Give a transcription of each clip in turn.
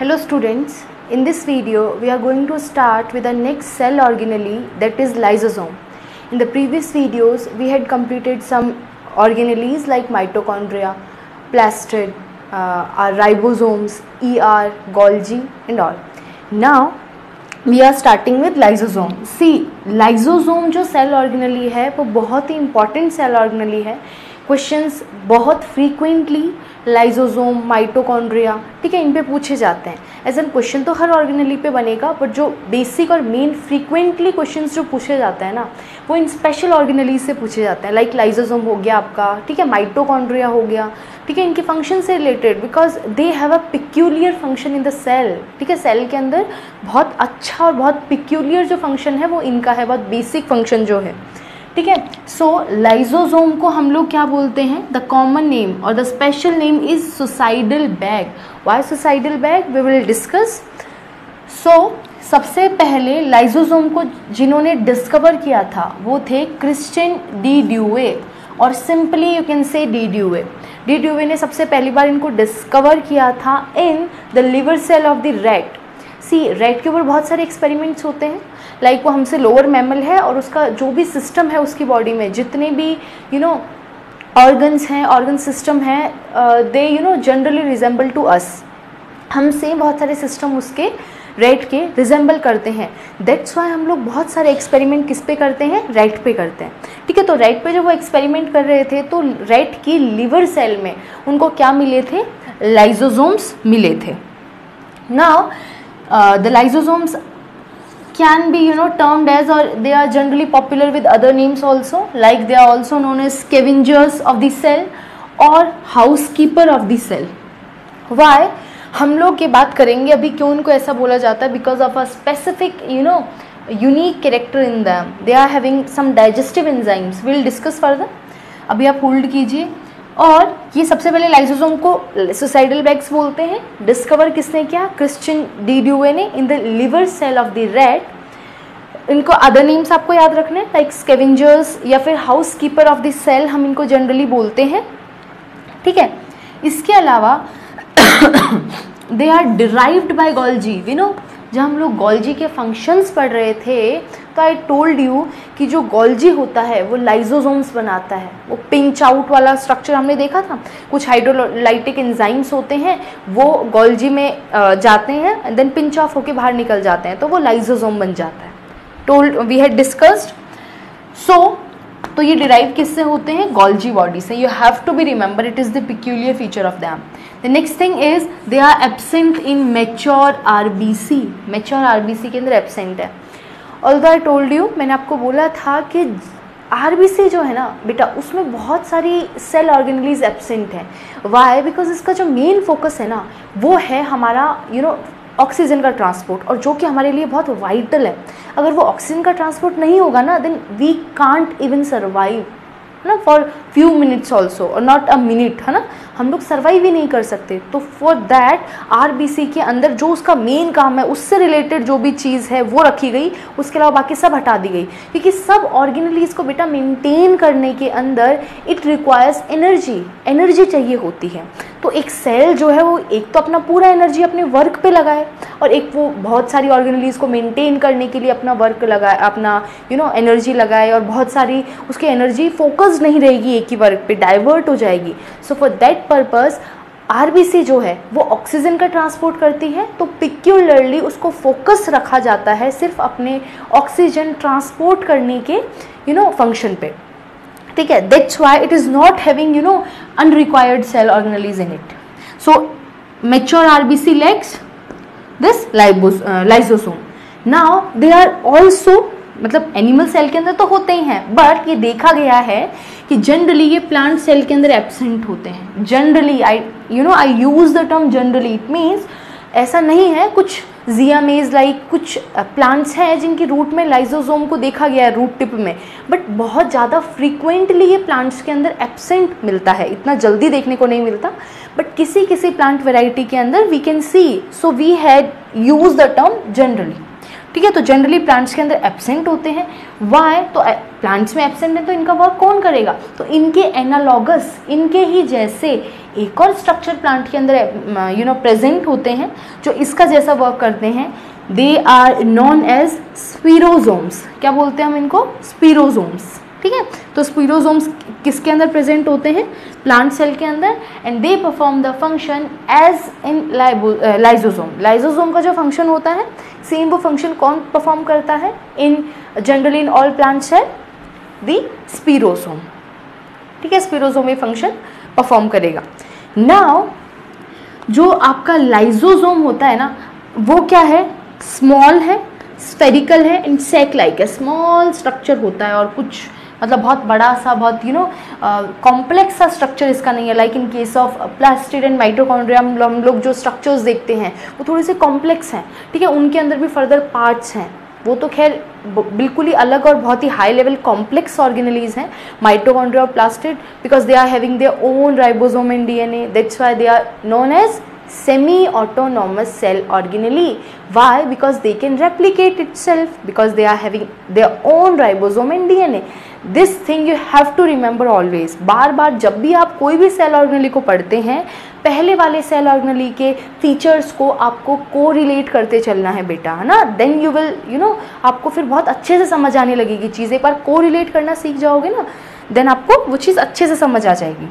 Hello students, in this video we are going to start with the next cell organelle, that is lysosome. In the previous videos we had completed some organelles like mitochondria, plastid, our ribosomes, ER, Golgi and all. Now we are starting with lysosome. See, lysosome जो cell organelle है वो बहुत ही important cell organelle है. Questions बहुत frequently lysosome, mitochondria, ठीक है, इन पे पूछे जाते हैं. एज एन क्वेश्चन तो हर ऑर्गेनेली पे बनेगा, बट जो बेसिक और मेन फ्रीक्वेंटली क्वेश्चंस जो पूछे जाते हैं ना, वो इन स्पेशल ऑर्गेनेली से पूछे जाते हैं. लाइक लाइजोसोम हो गया आपका, ठीक है, माइटोकॉन्ड्रिया हो गया, ठीक है, इनके फंक्शन से related, because they have a peculiar function in the cell. ठीक है, सेल के अंदर बहुत अच्छा और बहुत पिक्यूलियर जो फंक्शन है वो इनका है, बहुत बेसिक फंक्शन जो है. ठीक है, सो लाइजोसोम को हम लोग क्या बोलते हैं? द कॉमन नेम और the special name is suicidal bag. Why suicidal bag we will discuss. So सबसे पहले लाइजोसोम को जिन्होंने डिस्कवर किया था वो थे क्रिश्चियन डी ड्यूवे, और simply you can say de Duve. De Duve ने सबसे पहली बार इनको डिस्कवर किया था in the liver cell of the rat. See, rat के ऊपर बहुत सारे एक्सपेरिमेंट्स होते हैं. लाइक वो हमसे लोअर मैमल है और उसका जो भी सिस्टम है उसकी बॉडी में जितने भी ऑर्गन्स हैं, ऑर्गन सिस्टम है, they generally resemble to us. हमसे बहुत सारे सिस्टम उसके रैट के रिजेंबल करते हैं. दैट्स वाई हम लोग बहुत सारे एक्सपेरिमेंट किस पे करते हैं? रैट पे करते हैं. ठीक है, तो रैट पे जब वो एक्सपेरिमेंट कर रहे थे तो रैट की लिवर सेल में उनको क्या मिले थे? लाइजोसोम्स मिले थे. Now the lysosomes can be termed as, or they are generally popular with other names also, like they are also known as scavengers of the cell or housekeeper of the cell. Why? हम लोग ये बात करेंगे अभी क्यों उनको ऐसा बोला जाता है, because of a specific unique character in them. They are having some digestive enzymes. We'll discuss further. अभी आप होल्ड कीजिए. और ये सबसे पहले लाइजोसोम को सुसाइडल बैग्स बोलते हैं. डिस्कवर किसने किया? क्रिश्चियन डी ड्यूवे ने in the liver cell of the rat. इनको अदर नेम्स आपको याद रखने, लाइक स्कैवेंजर्स या फिर house keeper of the cell हम इनको जनरली बोलते हैं. ठीक है, इसके अलावा they are derived by Golgi. जब हम लोग गोल्जी के फंक्शंस पढ़ रहे थे तो आई टोल्ड यू कि जो गोल्जी होता है वो लाइजोसोम्स बनाता है. वो पिंच आउट वाला स्ट्रक्चर हमने देखा था. कुछ हाइड्रोलाइटिक एंजाइम्स होते हैं, वो गोल्जी में जाते हैं एंड देन पिंच ऑफ होके बाहर निकल जाते हैं, तो वो लाइजोसोम बन जाता है. Told we had discussed. So तो ये डिराइव किससे होते हैं? गोल्जी बॉडी से. You have to be remember, it is the peculiar feature of them. The next thing is they are absent in mature RBC. Mature RBC के अंदर absent है. Although I told you, मैंने आपको बोला था कि RBC जो है ना बेटा, उसमें बहुत सारी सेल ऑर्गेनेलीज एब्सेंट हैं. वाई? बिकॉज इसका जो मेन फोकस है ना वो है हमारा ऑक्सीजन का ट्रांसपोर्ट, और जो कि हमारे लिए बहुत वाइटल है. अगर वो ऑक्सीजन का ट्रांसपोर्ट नहीं होगा ना, then we can't even survive ना फॉर फ्यू मिनट्स ऑल्सो, और नॉट अ मिनट, है ना, हम लोग सर्वाइव ही नहीं कर सकते. तो फॉर दैट आरबीसी के अंदर जो उसका मेन काम है उससे रिलेटेड जो भी चीज़ है वो रखी गई, उसके अलावा बाकी सब हटा दी गई. क्योंकि सब ऑर्गेनेलीज को बेटा मेंटेन करने के अंदर इट रिक्वायर्स एनर्जी चाहिए होती है. तो एक सेल जो है वो एक तो अपना पूरा एनर्जी अपने वर्क पे लगाए, और एक वो बहुत सारी ऑर्गेनेलीज को मेंटेन करने के लिए अपना वर्क लगाए, अपना एनर्जी लगाए, और बहुत सारी उसकी एनर्जी फोकस नहीं रहेगी एक ही वर्क पे, डाइवर्ट हो जाएगी. So for that purpose RBC जो है वो ऑक्सीजन का ट्रांसपोर्ट करती है, तो पिक्यूलरली उसको फोकस रखा जाता है सिर्फ अपने ऑक्सीजन ट्रांसपोर्ट करने के फंक्शन पे. ठीक है, that's why it is not having unrequired cell organelles in it. So mature RBC lacks this lysosome. Now they are also, मतलब एनिमल सेल के अंदर तो होते ही हैं, बट ये देखा गया है कि जनरली ये प्लांट सेल के अंदर एब्सेंट होते हैं. Generally I use the term generally, it means ऐसा नहीं है. कुछ जियामेज लाइक कुछ प्लांट्स हैं जिनकी रूट में लाइजोसोम को देखा गया है, रूट टिप में, बट बहुत ज़्यादा फ्रीक्वेंटली ये प्लांट्स के अंदर एब्सेंट मिलता है. इतना जल्दी देखने को नहीं मिलता, बट किसी किसी प्लांट वेराइटी के अंदर we can see. So we had use the term generally. ठीक है, तो जनरली प्लांट्स के अंदर एब्सेंट होते हैं. वाई, तो प्लांट्स में एब्सेंट है तो इनका वर्क कौन करेगा? तो इनके एनालॉगस, इनके ही जैसे एक और स्ट्रक्चर प्लांट के अंदर प्रेजेंट होते हैं जो इसका जैसा वर्क करते हैं. They are known as spherosomes. क्या बोलते हैं हम इनको? स्पीरोजोम्स. ठीक है, तो स्पीरोजोम्स किसके अंदर प्रेजेंट होते हैं? प्लांट सेल के अंदर. And they perform the function as in lysosome. Lysosome का जो फंक्शन होता है सेम वो फंक्शन कौन परफॉर्म करता है in generally in all plant cell? The spherosome. ठीक है, स्पीरोसोम ये फंक्शन परफॉर्म करेगा. नाउ जो आपका लाइजोसोम होता है ना, वो क्या है? स्मॉल है, स्फेरिकल है एंड सैक लाइक है. स्मॉल स्ट्रक्चर होता है और कुछ मतलब बहुत बड़ा सा, बहुत कॉम्प्लेक्स सा स्ट्रक्चर इसका नहीं है. Like in case of plastid and mitochondria हम लोग जो स्ट्रक्चर्स देखते हैं वो थोड़े से कॉम्प्लेक्स हैं. ठीक है, उनके अंदर भी फर्दर पार्ट्स हैं. वो तो खैर बिल्कुल ही अलग और बहुत ही हाई लेवल कॉम्प्लेक्स ऑर्गेनेलीज हैं, माइटोकॉन्ड्रिया और plastid, because they are having their own ribosome and DNA. That's why they are known as semi-autonomous cell organelle. Why? Because they can replicate itself, because they are having their own ribosome and DNA. This thing you have to remember always. बार बार जब भी आप कोई भी cell organelle को पढ़ते हैं, पहले वाले सेल ऑर्गेनेली के फीचर्स को आपको कोरिलेट करते चलना है बेटा, है ना. देन यू विल आपको फिर बहुत अच्छे से समझ आने लगेगी चीज़. एक बार कोरिलेट करना सीख जाओगे ना, देन आपको वो चीज़ अच्छे से समझ आ जाएगी.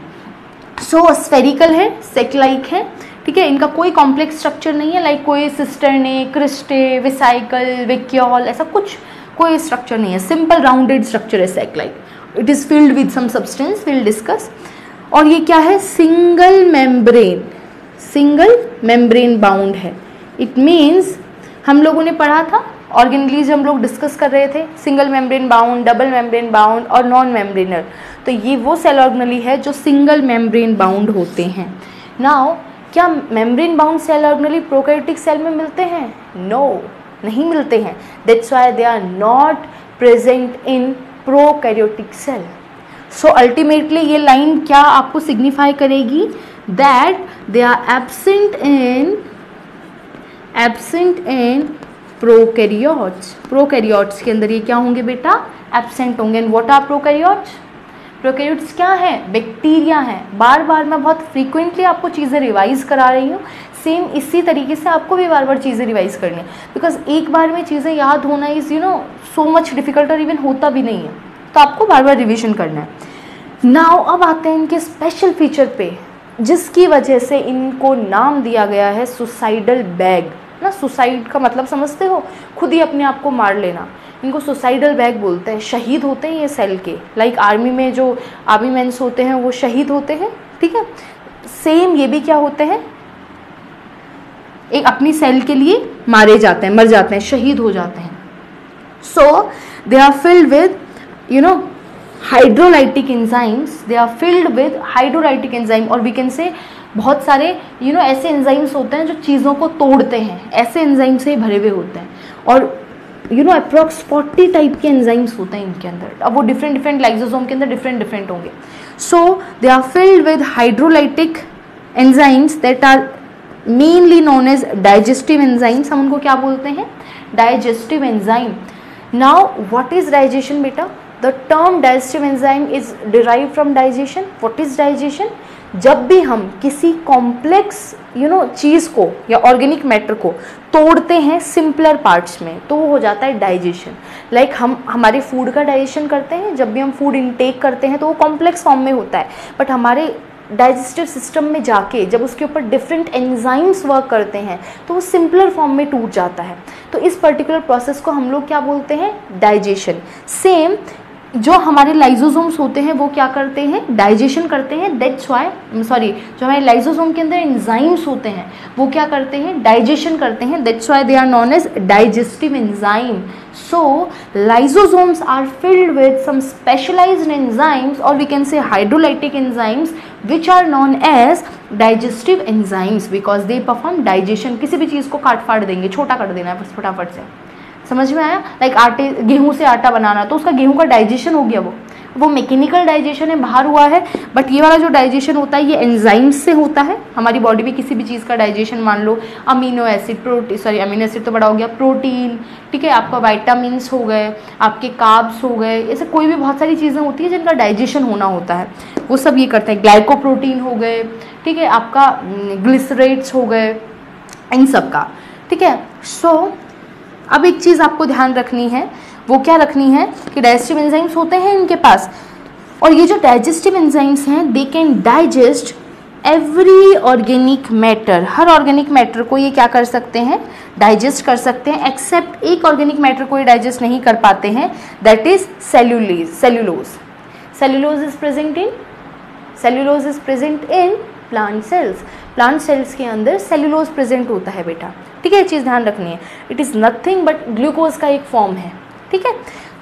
सो स्फेरिकल है, सेक लाइक है. ठीक है, इनका कोई कॉम्प्लेक्स स्ट्रक्चर नहीं है. लाइक कोई सिस्टर्ने, क्रिस्टे, विसाइकल, वेक्यूल, ऐसा कुछ कोई स्ट्रक्चर नहीं है. सिंपल राउंडेड स्ट्रक्चर है sac like. It is filled with some substance, will discuss. और ये क्या है? सिंगल मेम्ब्रेन बाउंड है. इट मीन्स हम लोगों ने पढ़ा था ऑर्गेनेलीज हम लोग डिस्कस कर रहे थे, single membrane bound, double membrane bound और नॉन मेम्ब्रेनर. तो ये वो सेल ऑर्गेनेली है जो सिंगल मेम्ब्रेन बाउंड होते हैं. नाउ क्या membrane bound cell organelle prokaryotic cell में मिलते हैं? नो, नहीं मिलते हैं. That's why they are not present in prokaryotic cell. So ultimately ये लाइन क्या आपको सिग्निफाई करेगी? That they are absent in prokaryotes. Prokaryotes के अंदर ये क्या होंगे बेटा? एब्सेंट होंगे. And what are prokaryotes? Prokaryotes क्या है? बैक्टीरिया हैं. बार बार मैं बहुत फ्रीक्वेंटली आपको चीज़ें रिवाइज़ करा रही हूँ. सेम इसी तरीके से आपको भी बार बार चीज़ें रिवाइज़ करनी है, बिकॉज एक बार में चीज़ें याद होना इज़ सो मच डिफ़िकल्ट और इवन होता भी नहीं है. तो आपको बार बार रिविजन करना है. नाउ अब आते हैं इनके स्पेशल फीचर पे, जिसकी वजह से इनको नाम दिया गया है सुसाइडल बैग. ना, सुसाइड का मतलब समझते हो? खुद ही अपने आप को मार लेना. इनको सुसाइडल बैग बोलते हैं. शहीद होते हैं ये सेल के. लाइक आर्मी में जो आर्मी मैन्स होते हैं वो शहीद होते हैं. ठीक है, सेम ये भी क्या होते हैं? एक अपनी सेल के लिए मारे जाते हैं, मर जाते हैं, शहीद हो जाते हैं. So they are filled with hydrolytic enzymes. They are filled with hydrolytic enzyme, और वी कैन से बहुत सारे ऐसे एंजाइम्स होते हैं जो चीज़ों को तोड़ते हैं. ऐसे एंजाइम से भरे हुए होते हैं. और अप्रॉक्स 40 टाइप के एंजाइम्स होते हैं इनके अंदर. अब वो डिफरेंट लाइजोसोम के अंदर डिफरेंट होंगे. So they are filled with hydrolytic enzymes that are mainly known as digestive enzymes. हम उनको क्या बोलते हैं? Digestive enzyme. Now what is digestion बेटा? The term digestive enzyme is derived from digestion. What is digestion? जब भी हम किसी कॉम्प्लेक्स चीज़ को या ऑर्गेनिक मैटर को तोड़ते हैं सिंपलर पार्ट्स में, तो वो हो जाता है डाइजेशन. लाइक हम हमारे फूड का डाइजेशन करते हैं. जब भी हम फूड इनटेक करते हैं तो वो कॉम्प्लेक्स फॉर्म में होता है, बट हमारे डाइजेस्टिव सिस्टम में जाके जब उसके ऊपर डिफरेंट एंजाइम्स वर्क करते हैं तो वो सिंपलर फॉर्म में टूट जाता है. तो इस पर्टिकुलर प्रोसेस को हम लोग क्या बोलते हैं? डाइजेशन. सेम जो हमारे लाइजोसोम्स होते हैं वो क्या करते हैं? डाइजेशन करते हैं. दैट्स वाई जो हमारे लाइजोसोम के अंदर एंजाइम्स होते हैं वो क्या करते हैं? डाइजेशन करते हैं. That's why they are known as digestive enzyme. So lysosomes are filled with some specialised enzymes, और we can say hydrolytic enzymes which are known as digestive enzymes, because they perform digestion. किसी भी चीज़ को काट फाड़ देंगे, छोटा कर देना है फटाफट से. समझ में आया? लाइक गेहूं से आटा बनाना, तो उसका गेहूं का डाइजेशन हो गया वो. वो मैकेनिकल डाइजेशन है, बाहर हुआ है, बट ये वाला जो डाइजेशन होता है ये एंजाइम्स से होता है। हमारी बॉडी में किसी भी चीज़ का डाइजेशन, मान लो अमीनो एसिड, अमीनो एसिड तो बड़ा हो गया, प्रोटीन, ठीक है, आपका वाइटामिन्स हो गए, आपके कार्ब्स हो गए, ऐसे कोई भी बहुत सारी चीज़ें होती है जिनका डाइजेशन होना होता है, वो सब ये करते हैं। ग्लाइकोप्रोटीन हो गए, ठीक है, आपका ग्लिसरेट्स हो गए, इन सब का, ठीक है। सो अब एक चीज़ आपको ध्यान रखनी है, वो क्या रखनी है कि डाइजेस्टिव एंजाइम्स होते हैं इनके पास, और ये जो डाइजेस्टिव एंजाइम्स हैं दे can digest every organic matter, her organic matter को ये क्या कर सकते हैं, डाइजेस्ट कर सकते हैं, एक्सेप्ट एक ऑर्गेनिक मैटर को ये डाइजेस्ट नहीं कर पाते हैं, that is cellulose. Cellulose is present in plant cells. Plant cells के अंदर सेल्यूलोज प्रेजेंट होता है बेटा, ठीक है, ये चीज़ ध्यान रखनी है। It is nothing but glucose का एक फॉर्म है, ठीक है,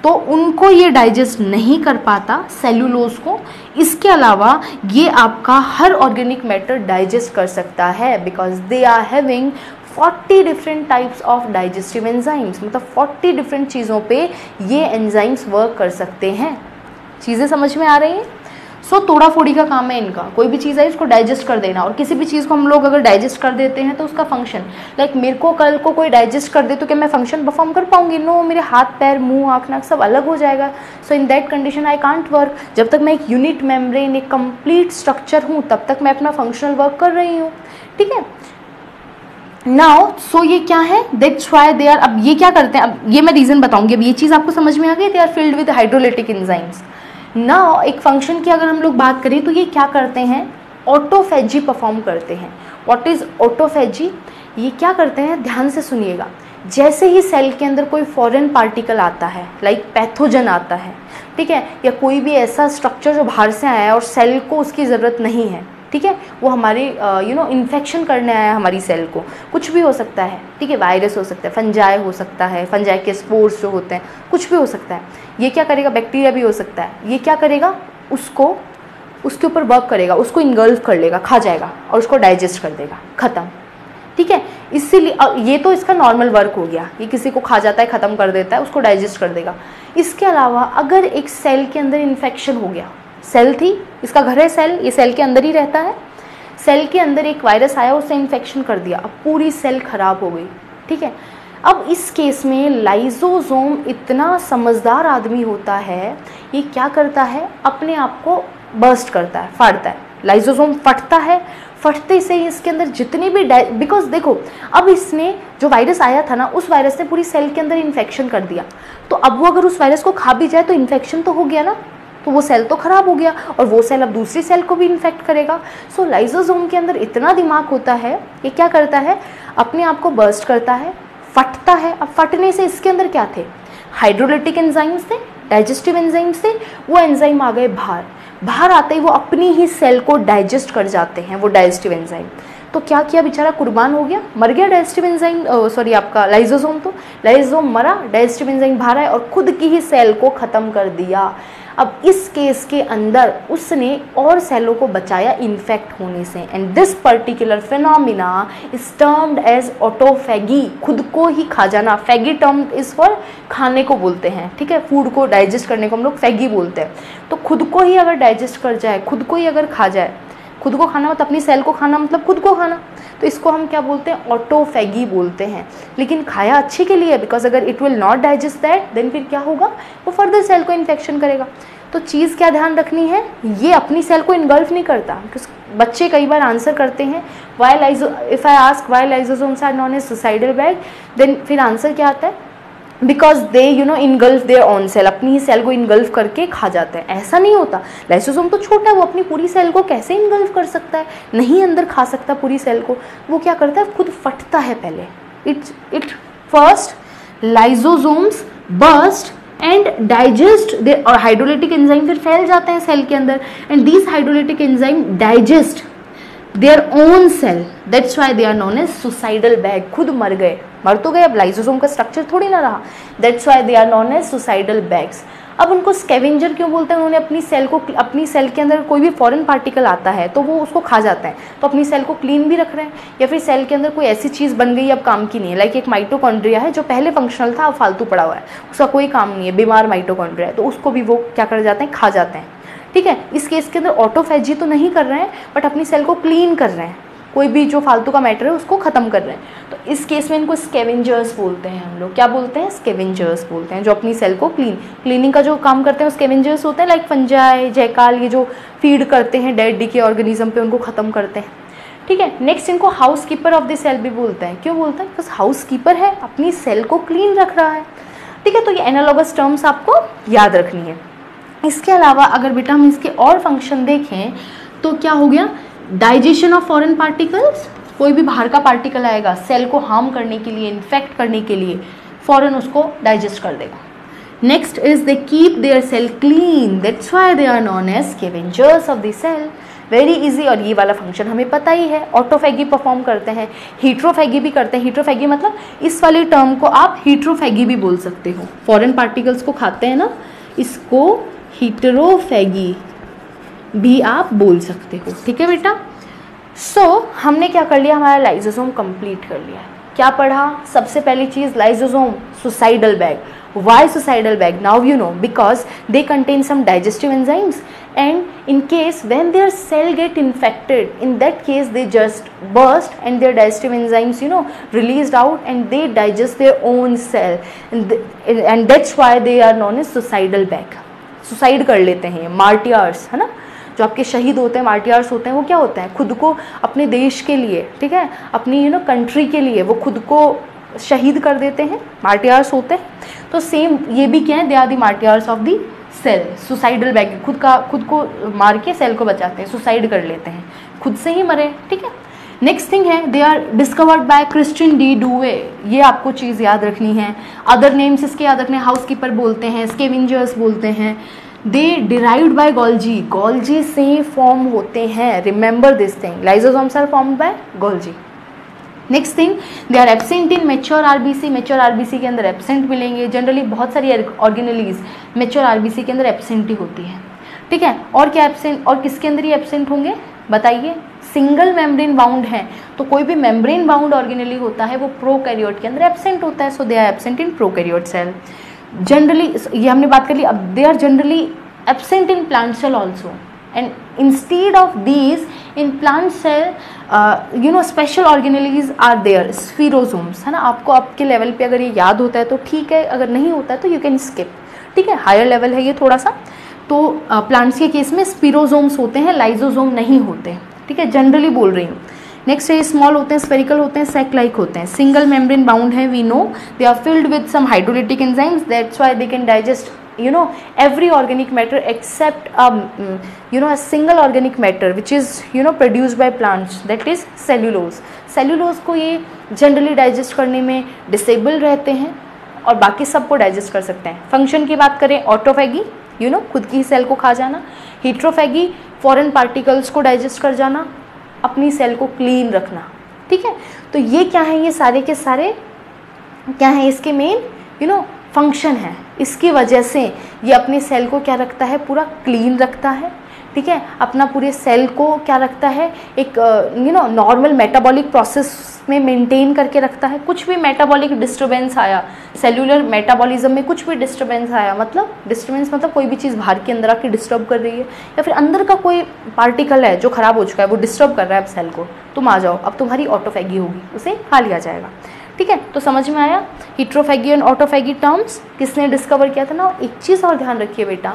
तो उनको ये डाइजेस्ट नहीं कर पाता सेल्यूलोज को। इसके अलावा ये आपका हर ऑर्गेनिक मैटर डाइजेस्ट कर सकता है, because they are having 40 different types of digestive enzymes, मतलब 40 डिफरेंट चीज़ों पे ये एंजाइम्स वर्क कर सकते हैं। चीज़ें समझ में आ रही हैं? सो तोड़ा फोड़ी का काम है इनका, कोई भी चीज़ है इसको डाइजेस्ट कर देना, और किसी भी चीज़ को हम लोग अगर डाइजेस्ट कर देते हैं तो उसका फंक्शन, लाइक मेरे को कल को कोई डाइजेस्ट कर दे तो क्या मैं फंक्शन परफॉर्म कर पाऊंगी? नो, मेरे हाथ पैर मुंह आँख नाक सब अलग हो जाएगा। So in that condition I can't work. जब तक मैं एक यूनिट मेम्ब्रेन, एक कंप्लीट स्ट्रक्चर हूँ, तब तक मैं अपना फंक्शनल वर्क कर रही हूँ, ठीक है। नाउ सो ये क्या है, दैट्स व्हाई दे आर, अब ये क्या करते हैं, अब ये मैं रीज़न बताऊंगी, अब ये चीज़ आपको समझ में आ गई, they are filled with hydrolytic enzymes. Now एक फंक्शन की अगर हम लोग बात करें तो ये क्या करते हैं, ऑटोफेजी परफॉर्म करते हैं। What is autophagy? ये क्या करते हैं, ध्यान से सुनिएगा। जैसे ही सेल के अंदर कोई फॉरेन पार्टिकल आता है, लाइक पैथोजन आता है, ठीक है, या कोई भी ऐसा स्ट्रक्चर जो बाहर से आया है और सेल को उसकी ज़रूरत नहीं है, ठीक है, वो हमारी इन्फेक्शन करने आया है हमारी सेल को, कुछ भी हो सकता है, ठीक है, वायरस हो सकता है, फंजाई हो सकता है, फंजाई के स्पोर्स जो होते हैं, कुछ भी हो सकता है। ये क्या करेगा, बैक्टीरिया भी हो सकता है, ये क्या करेगा, उसको उसके ऊपर वर्क करेगा, उसको इनगल्फ कर लेगा, खा जाएगा और उसको डाइजेस्ट कर देगा, ख़त्म, ठीक है। इसीलिए ये तो इसका नॉर्मल वर्क हो गया, ये किसी को खा जाता है, ख़त्म कर देता है, उसको डाइजेस्ट कर देगा। इसके अलावा अगर एक सेल के अंदर इन्फेक्शन हो गया, सेल थी, इसका घर है सेल, ये सेल के अंदर ही रहता है, सेल के अंदर एक वायरस आया, उससे इन्फेक्शन कर दिया, अब पूरी सेल खराब हो गई, ठीक है। अब इस केस में लाइजोसोम इतना समझदार आदमी होता है, ये क्या करता है, अपने आप को बर्स्ट करता है, फाड़ता है। लाइजोसोम फटता है, फटते से ही इसके अंदर जितनी भी बिकॉज देखो, अब इसने जो वायरस आया था ना, उस वायरस ने पूरी सेल के अंदर इन्फेक्शन कर दिया, तो अब वो अगर उस वायरस को खा भी जाए तो इन्फेक्शन तो हो गया ना, तो वो सेल तो खराब हो गया, और वो सेल अब दूसरी सेल को भी इन्फेक्ट करेगा। सो लाइजोसोम के अंदर इतना दिमाग होता है, ये क्या करता है, अपने आप को बर्स्ट करता है, फटता है। अब फटने से इसके अंदर क्या थे, हाइड्रोलिटिक एंजाइम्स थे, डाइजेस्टिव एंजाइम्स थे, वो एंजाइम आ गए बाहर, बाहर आते ही वो अपनी ही सेल को डाइजेस्ट कर जाते हैं, वो डाइजेस्टिव एंजाइम। तो क्या किया, बेचारा कुर्बान हो गया, मर गया डाइजेस्टिव एंजाइम, सॉरी आपका लाइजोसोम, तो लाइजोसोम मरा, डाइजेस्टिव एंजाइम बाहर आए और खुद की ही सेल को ख़त्म कर दिया। अब इस केस के अंदर उसने और सेलों को बचाया इन्फेक्ट होने से, and this particular phenomena is termed as autophagy, खुद को ही खा जाना। फैगी टर्म इज फॉर खाने को बोलते हैं, ठीक है, फूड को डाइजेस्ट करने को हम लोग फैगी बोलते हैं। तो खुद को ही अगर डाइजेस्ट कर जाए, खुद को ही अगर खा जाए, खुद को खाना मतलब अपनी सेल को खाना, मतलब खुद को खाना, तो इसको हम क्या बोलते हैं, ऑटोफेगी बोलते हैं। लेकिन खाया अच्छे के लिए, बिकॉज अगर it will not digest that, then फिर क्या होगा, वो फर्दर सेल को इन्फेक्शन करेगा। तो चीज़ क्या ध्यान रखनी है, ये अपनी सेल को इन्गल्फ नहीं करता। बच्चे कई बार आंसर करते हैं if I ask why lysosomes are known as suicidal bag, then फिर आंसर क्या आता है, because they engulf their own cell, अपनी ही सेल को इनगल्फ करके खा जाते हैं। ऐसा नहीं होता, लाइसोसोम तो छोटा है, वो अपनी पूरी सेल को कैसे इनगल्फ कर सकता है, नहीं अंदर खा सकता पूरी सेल को। वो क्या करता है, खुद फटता है पहले। It first lysosomes burst and digest they, और हाइड्रोलिटिक एंजाइम फिर फैल जाते हैं सेल के अंदर, and these hydrolytic enzyme digest their own cell, that's why they are known as suicidal bag. खुद मर तो गए, अब लाइसोसोम का स्ट्रक्चर थोड़ी ना रहा, that's why they are known as suicidal bags. अब उनको स्कैवेंजर क्यों बोलते हैं? उन्होंने अपनी सेल के अंदर कोई भी फॉरेन पार्टिकल आता है तो वो उसको खा जाते हैं, तो अपनी सेल को क्लीन भी रख रहे हैं। या फिर सेल के अंदर कोई ऐसी चीज़ बन गई अब काम की नहीं है, लाइक एक माइटोकॉन्ड्रिया है जो पहले फंक्शनल था अब फालतू पड़ा हुआ है, उसका कोई काम नहीं है, बीमार माइटोकॉन्ड्रिया है, तो उसको भी वो क्या कर जाते हैं? खा जाते हैं। ठीक है, इस केस के अंदर ऑटोफैजी तो नहीं कर रहे हैं बट अपनी सेल को क्लीन कर रहे हैं, कोई भी जो फालतू का मैटर है उसको ख़त्म कर रहे हैं। तो इस केस में इनको स्कैवेंजर्स बोलते हैं। हम लोग क्या बोलते हैं? स्कैवेंजर्स बोलते हैं, जो अपनी सेल को क्लीनिंग का जो काम करते हैं स्कैवेंजर्स होते हैं, लाइक फंजाई, जैकाल, ये जो फीड करते हैं डेड डीके ऑर्गेनिज्म पे, उनको ख़त्म करते हैं। ठीक है, नेक्स्ट इनको house keeper of the cell भी बोलते हैं। क्यों बोलते हैं? बिकॉज हाउस कीपर है, अपनी सेल को क्लीन रख रहा है। ठीक है, तो ये एनालॉगस टर्म्स आपको याद रखनी है। इसके अलावा अगर बेटा हम इसके और फंक्शन देखें तो क्या हो गया? डाइजेशन ऑफ फॉरेन पार्टिकल्स, कोई भी बाहर का पार्टिकल आएगा सेल को हार्म करने के लिए, इन्फेक्ट करने के लिए, फॉरेन उसको डाइजेस्ट कर देगा। Next is they keep their cell clean, that's why they are known as scavengers of the cell. Very easy, और ये वाला फंक्शन हमें पता ही है। ऑटोफैगी परफॉर्म करते हैं, हीट्रोफैगी भी करते हैं। हीट्रोफैगी मतलब इस वाले टर्म को आप हीट्रोफैगी भी बोल सकते हो, फॉरेन पार्टिकल्स को खाते हैं ना, इसको हीटरोफैगी भी आप बोल सकते हो। ठीक है बेटा, हमने क्या कर लिया? हमारा लाइसोसोम कंप्लीट कर लिया। क्या पढ़ा? सबसे पहली चीज lysosome, suicidal bag. Why suicidal bag? Now you know, because they contain some digestive enzymes, and in case when their cell get infected, in that case they just burst and their digestive enzymes released out and they digest their own cell, and that's why they are known as suicidal bag. Suicide कर लेते हैं ये martyrs, है ना, जो आपके शहीद होते हैं, मार्टियर्स होते हैं, वो क्या होते हैं? खुद को अपने देश के लिए, ठीक है, अपनी कंट्री के लिए वो खुद को शहीद कर देते हैं, मार्टियर्स होते हैं। तो सेम ये भी क्या है? They are the martyrs of the cell, suicidal bag, खुद को मार के सेल को बचाते हैं, सुसाइड कर लेते हैं, खुद से ही मरे। ठीक है, नेक्स्ट थिंग है they are discovered by Christian de Duve, ये आपको चीज़ याद रखनी है। अदर नेम्स इसके याद रखने, हाउस कीपर बोलते हैं, स्कैवेंजर्स बोलते हैं। They derived by Golgi, Golgi से फॉर्म होते हैं, remember this thing, lysosomes are formed by Golgi. Next thing, they are absent in mature RBC, mature RBC के अंदर एब्सेंट मिलेंगे। जनरली बहुत सारी ऑर्गेनेलीज मेच्योर आरबीसी के अंदर एब्सेंट ही होती है। ठीक है, और क्या एब्सेंट, और किसके अंदर ही एब्सेंट होंगे बताइए? सिंगल मेम्ब्रेन बाउंड है, तो कोई भी मेम्ब्रेन बाउंड ऑर्गेनेली होता है वो प्रोकैरियोट के अंदर एब्सेंट होता है, so they are absent in prokaryote cell. Generally ये हमने बात कर ली। अब they are generally absent in plant cell also, and instead of these in plant cell special organelles are there, spherosomes, है ना। आपको आपके लेवल पे अगर ये याद होता है तो ठीक है, अगर नहीं होता है तो यू कैन स्किप। ठीक है, हायर लेवल है ये थोड़ा सा। तो प्लांट्स के केस में स्पीरोजोम्स होते हैं, लाइजोसोम नहीं होते। ठीक है, जनरली बोल रही हूँ। नेक्स्ट है स्मॉल होते हैं, स्पेरिकल होते हैं, सेक लाइक होते हैं, सिंगल मेम्ब्रेन बाउंड है, we know they are filled with some hydrolytic enzymes, that's why they can digest every organic matter except a single organic matter which is produced by plants, that is cellulose. cellulose को ये generally digest करने में disable रहते हैं और बाकी सबको digest कर सकते हैं। फंक्शन की बात करें, ऑटोफैगी खुद की सेल को खा जाना, हीट्रोफैगी फॉरेन पार्टिकल्स को डाइजेस्ट कर जाना, अपनी सेल को क्लीन रखना। ठीक है, तो ये क्या है? ये सारे के सारे क्या है? इसके मेन फंक्शन है। इसकी वजह से ये अपने सेल को क्या रखता है? पूरा क्लीन रखता है। ठीक है, अपना पूरे सेल को क्या रखता है? एक नॉर्मल मेटाबॉलिक प्रोसेस में मेंटेन करके रखता है। कुछ भी मेटाबॉलिक डिस्टर्बेंस आया, सेल्यूलर मेटाबॉलिज्म में कुछ भी डिस्टर्बेंस आया, मतलब डिस्टर्बेंस मतलब कोई भी चीज़ बाहर के अंदर आके डिस्टर्ब कर रही है, या फिर अंदर का कोई पार्टिकल है जो ख़राब हो चुका है, वो डिस्टर्ब कर रहा है अब सेल को, तुम आ जाओ, अब तुम्हारी ऑटोफैगी होगी, उसे खा लिया जाएगा। ठीक है, तो समझ में आया हीट्रोफैगी एंड ऑटोफैगी टर्म्स किसने डिस्कवर किया था ना। एक चीज़ और ध्यान रखिए बेटा,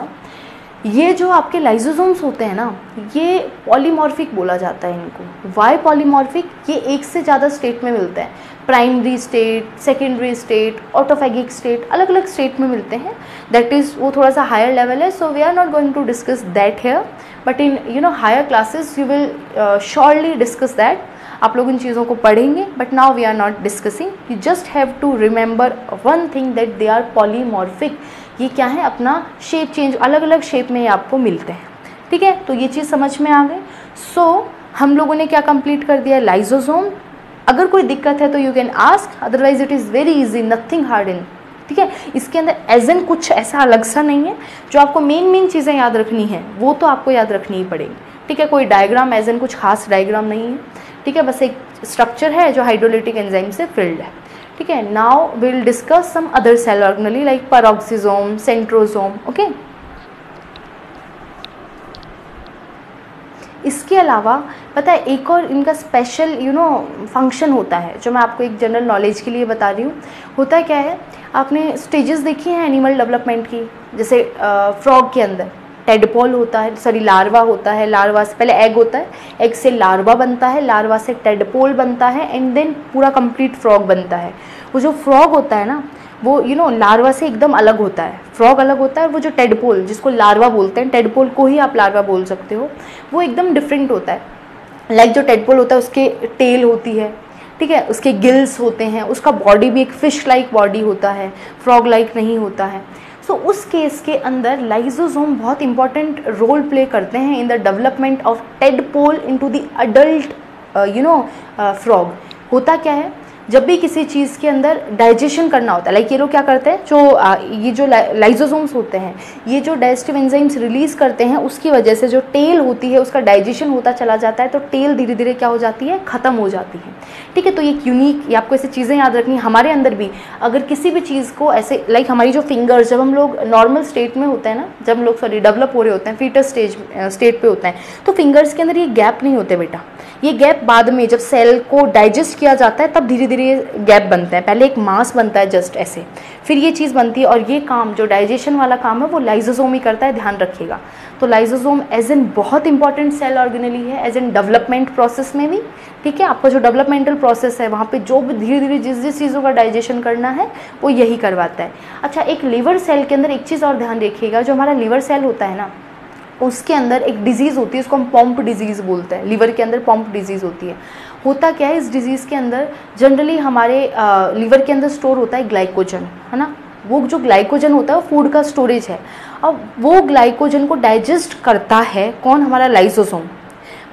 ये जो आपके लाइसोसोम्स होते हैं ना, ये पॉलीमॉर्फिक बोला जाता है इनको। Why polymorphic? ये एक से ज़्यादा स्टेट में मिलते हैं, primary state, secondary state, autophagic state, अलग अलग स्टेट में मिलते हैं। दैट इज़ वो थोड़ा सा हायर लेवल है, so we are not going to discuss that here, but in higher classes you will surely discuss that. आप लोग इन चीज़ों को पढ़ेंगे, but now we are not discussing. You just have to remember one thing, that they are polymorphic. ये क्या है? अपना शेप चेंज, अलग अलग शेप में आपको मिलते हैं। ठीक है, तो ये चीज़ समझ में आ गई। सो हम लोगों ने क्या कंप्लीट कर दिया? लाइसोसोम। अगर कोई दिक्कत है तो you can ask, otherwise it is very easy, nothing hard in ठीक है। इसके अंदर एज एन कुछ ऐसा अलग सा नहीं है, जो आपको मेन चीज़ें याद रखनी है वो तो आपको याद रखनी ही पड़ेगी, ठीक है। कोई डायग्राम एज एन कुछ खास डायग्राम नहीं है, ठीक है, बस एक स्ट्रक्चर है जो हाइड्रोलिटिक एंजाइम से फिल्ड है, ठीक है। Now we will discuss some other cell organelle like peroxisome, centrosome, okay. इसके अलावा पता है एक और इनका स्पेशल फंक्शन होता है, जो मैं आपको एक जनरल नॉलेज के लिए बता रही हूँ। होता है क्या है, आपने स्टेजेस देखी हैं एनिमल डेवलपमेंट की, जैसे फ्रॉग के अंदर टेडपोल होता है, सॉरी लार्वा होता है, लार्वा से पहले एग होता है, एग से लार्वा बनता है, लार्वा से टेडपोल बनता है, एंड देन पूरा कंप्लीट फ्रॉग बनता है। वो जो फ्रॉग होता है ना वो लार्वा से एकदम अलग होता है, फ्रॉग अलग होता है, और वो जो टेडपोल जिसको लार्वा बोलते हैं, टेडपोल को ही आप लार्वा बोल सकते हो, वो एकदम डिफरेंट होता है। लाइक जो टेडपोल होता है उसके टेल होती है, ठीक है, उसके गिल्स होते हैं, उसका बॉडी भी एक फिश लाइक बॉडी होता है, फ्रॉग लाइक नहीं होता है। सो उस केस के अंदर लाइजोसोम बहुत इंपॉर्टेंट रोल प्ले करते हैं in the development of tadpole into the adult frog. होता क्या है, जब भी किसी चीज़ के अंदर डाइजेशन करना होता है, लाइक ये लोग क्या करते हैं, ये जो लाइजोसोम्स होते हैं, ये जो डाइजेस्टिव एंजाइम्स रिलीज़ करते हैं, उसकी वजह से जो टेल होती है उसका डाइजेशन होता चला जाता है, तो टेल धीरे धीरे क्या हो जाती है, ख़त्म हो जाती है, ठीक है। तो ये यूनिक, ये आपको ऐसी चीज़ें याद रखनी है। हमारे अंदर भी अगर किसी भी चीज़ को ऐसे, लाइक हमारी जो फिंगर्स, जब हम लोग नॉर्मल स्टेट में होते हैं ना, जब हम लोग डेवलप हो रहे होते हैं, फीटस स्टेट पे होते हैं, तो फिंगर्स के अंदर ये गैप नहीं होते बेटा, ये गैप बाद में जब सेल को डाइजेस्ट किया जाता है तब धीरे धीरे गैप बनता है। पहले एक मास बनता है जस्ट ऐसे, फिर ये चीज़ बनती है, और ये काम जो डाइजेशन वाला काम है वो लाइजोसोम ही करता है, ध्यान रखिएगा। तो लाइजोसोम एज एन बहुत इंपॉर्टेंट सेल ऑर्गेनेली है, एज एन डेवलपमेंट प्रोसेस में भी, ठीक है। आपका जो डेवलपमेंटल प्रोसेस है वहाँ पे जो भी धीरे धीरे जिस चीज़ों का डाइजेशन करना है वो यही करवाता है। अच्छा, एक लिवर सेल के अंदर एक चीज़ और ध्यान रखिएगा, जो हमारा लिवर सेल होता है ना, उसके अंदर एक डिजीज़ होती है, उसको हम पॉम्प डिजीज़ बोलते हैं। लिवर के अंदर पॉम्प डिजीज़ होती है। होता क्या है, इस डिजीज़ के अंदर जनरली हमारे लिवर के अंदर स्टोर होता है ग्लाइकोजन, है ना। वो जो ग्लाइकोजन होता है वो फूड का स्टोरेज है। अब वो ग्लाइकोजन को डाइजेस्ट करता है कौन, हमारा लाइसोसोम।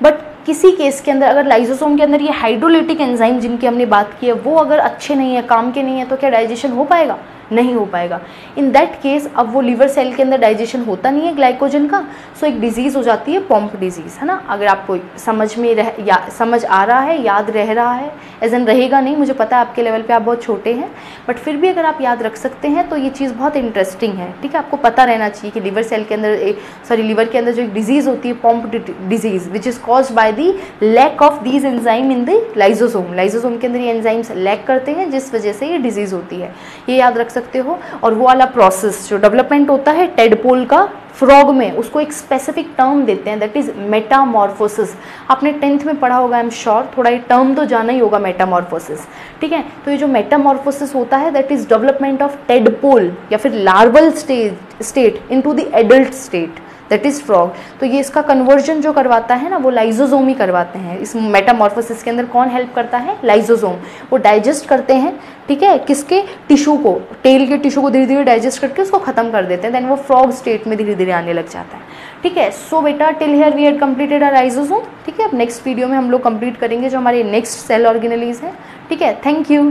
बट किसी केस के अंदर अगर लाइसोसोम के अंदर ये हाइड्रोलिटिक एंजाइम जिनकी हमने बात की है वो अगर अच्छे नहीं है, काम के नहीं है, तो क्या डाइजेशन हो पाएगा, नहीं हो पाएगा। इन दैट केस अब वो लिवर सेल के अंदर डाइजेशन होता नहीं है ग्लाइकोजन का, सो एक डिजीज़ हो जाती है पॉम्प डिजीज़, है ना। अगर आपको समझ में समझ आ रहा है, याद रह रहा है, एज एन रहेगा नहीं, मुझे पता है आपके लेवल पे आप बहुत छोटे हैं, बट फिर भी अगर आप याद रख सकते हैं तो ये चीज़ बहुत इंटरेस्टिंग है, ठीक है। आपको पता रहना चाहिए कि लिवर सेल के अंदर लिवर के अंदर जो एक डिजीज़ होती है Pompe disease, which is caused by the lack of these enzyme in the lysosome. Lysosome के अंदर ये एंजाइम्स लैक करते हैं, जिस वजह से ये डिजीज़ होती है, ये याद रख सकते हो। और वो वाला प्रोसेस जो डेवलपमेंट होता है टेडपोल का फ्रॉग में, उसको एक स्पेसिफिक टर्म देते हैं, दैट इज मेटामॉर्फोसिस। आपने 10th में पढ़ा होगा, आई एम श्योर, थोड़ा ये टर्म तो जाना ही होगा, मेटामॉर्फोसिस, ठीक है। तो ये जो मेटामॉर्फोसिस होता है that is development of tadpole या फिर larval state into the adult state, that is frog. तो ये इसका कन्वर्जन जो करवाता है ना वो लाइजोसोम ही करवाते हैं। इस मेटामॉर्फोसिस के अंदर कौन हेल्प करता है, लाइजोसोम। वो डाइजेस्ट करते हैं, ठीक है, किसके, टिश्यू को, टेल के टिश्यू को धीरे धीरे डाइजेस्ट करके उसको खत्म कर देते हैं, देन वो फ्रॉग स्टेट में धीरे धीरे आने लग जाता है, ठीक है। सो बेटा till here we had completed our lysosome, ठीक है। अब नेक्स्ट वीडियो में हम लोग कंप्लीट करेंगे जो हमारे नेक्स्ट सेल ऑर्गेनेलीज हैं, ठीक है। Thank you.